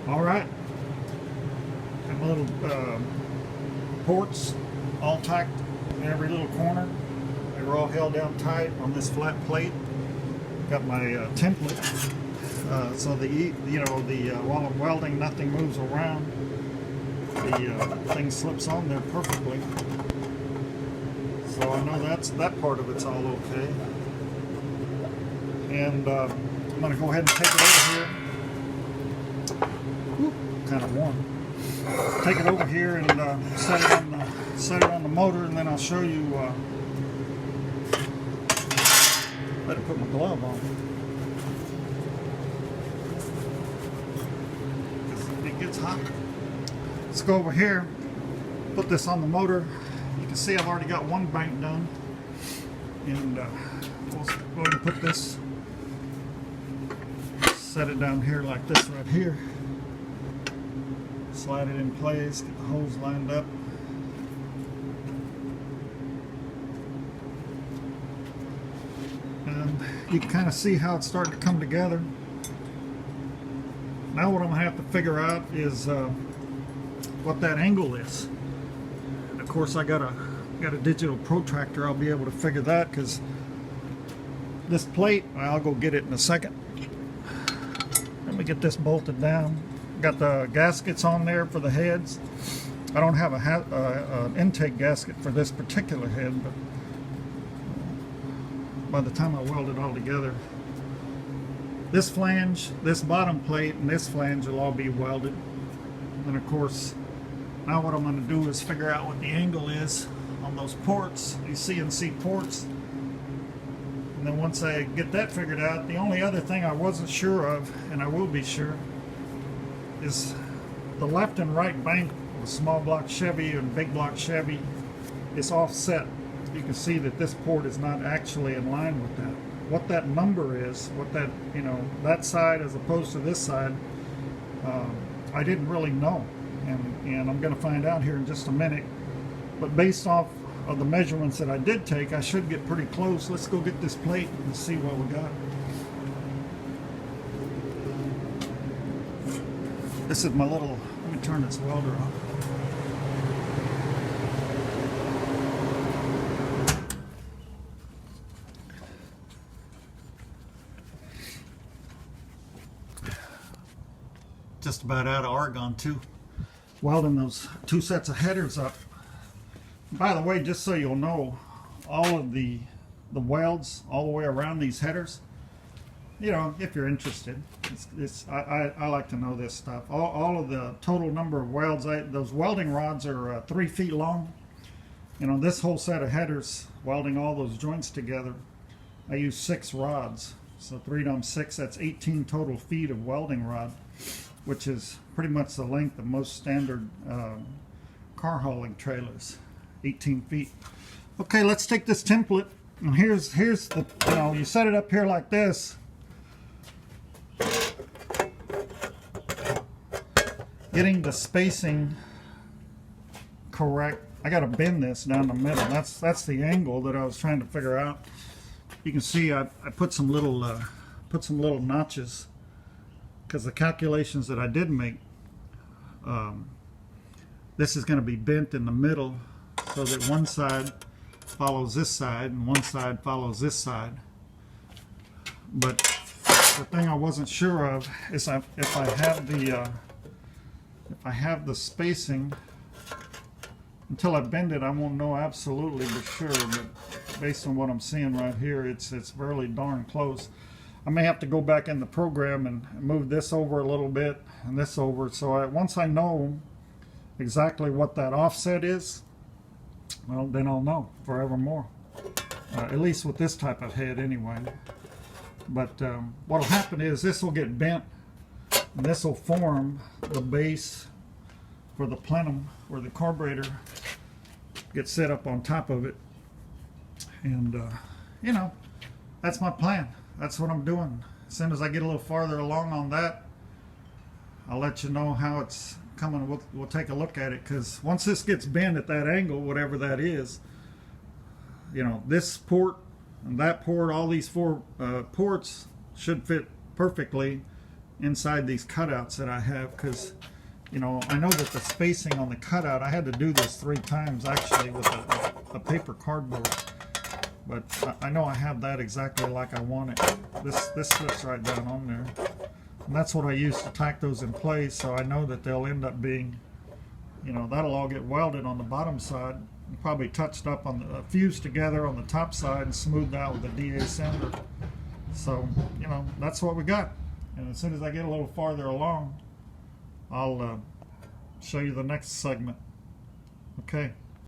All right, got my little ports all tacked in every little corner. They were all held down tight on this flat plate. Got my template, so while I'm welding, nothing moves around. The thing slips on there perfectly. So I know that part of it's all okay. And I'm going to go ahead and take it over here. Kind of warm. Take it over here and set it on the motor, and then I'll show you. Better put my glove on because it gets hot. Let's go over here. Put this on the motor. You can see I've already got one bank done, and we'll go ahead and put this. Set it down here like this right here. Slide it in place, get the holes lined up. And you can kind of see how it's starting to come together. Now what I'm going to have to figure out is what that angle is. And of course I got a digital protractor. I'll be able to figure that, because this plate, I'll go get it in a second. Let me get this bolted down. Got the gaskets on there for the heads. I don't have an intake gasket for this particular head, but by the time I weld it all together, this flange, this bottom plate, and this flange will all be welded. And of course, now what I'm going to do is figure out what the angle is on those ports, these CNC ports. And then once I get that figured out, the only other thing I wasn't sure of, and I will be sure, is the left and right bank of a small block Chevy and big block Chevy is offset. You can see that this port is not actually in line with that. What that number is, what that, that side as opposed to this side, I didn't really know. And I'm going to find out here in just a minute. But based off of the measurements that I did take, I should get pretty close. Let's go get this plate and see what we got. This is my little, let me turn this welder on. Just about out of argon too. Welding those two sets of headers up. By the way, just so you'll know, all of the welds all the way around these headers, if you're interested, I like to know this stuff. All of the total number of welds, those welding rods are 3 feet long. This whole set of headers, welding all those joints together, I use 6 rods. So 3 times 6, that's 18 total feet of welding rod, which is pretty much the length of most standard car hauling trailers, 18 feet. Okay, let's take this template, and here's the, you set it up here like this. Getting the spacing correct, I got to bend this down the middle. That's the angle that I was trying to figure out. You can see I put some little notches, because the calculations that I did make, this is going to be bent in the middle so that one side follows this side and one side follows this side. But the thing I wasn't sure of is if I have the spacing. Until I bend it, I won't know absolutely for sure, but based on what I'm seeing right here, it's fairly darn close. I may have to go back in the program and move this over a little bit and this over, so once I know exactly what that offset is, well, then I'll know forevermore. At least with this type of head anyway. But what will happen is this will get bent, and this will form the base for the plenum, where the carburetor gets set up on top of it. And that's my plan. That's what I'm doing. As soon as I get a little farther along on that, I'll let you know how it's coming. We'll take a look at it, because once this gets bent at that angle, whatever that is, this port and that port, all these 4 ports should fit perfectly inside these cutouts that I have, because you know, I know that the spacing on the cutout, I had to do this 3 times actually with a paper cardboard, but I know I have that exactly like I want it. This fits right down on there, and that's what I use to tack those in place, so I know that they'll end up being, you know, that'll all get welded on the bottom side, and probably touched up on the fused together on the top side and smoothed out with a DA sander. So, you know, that's what we got. And as soon as I get a little farther along, I'll show you the next segment. Okay.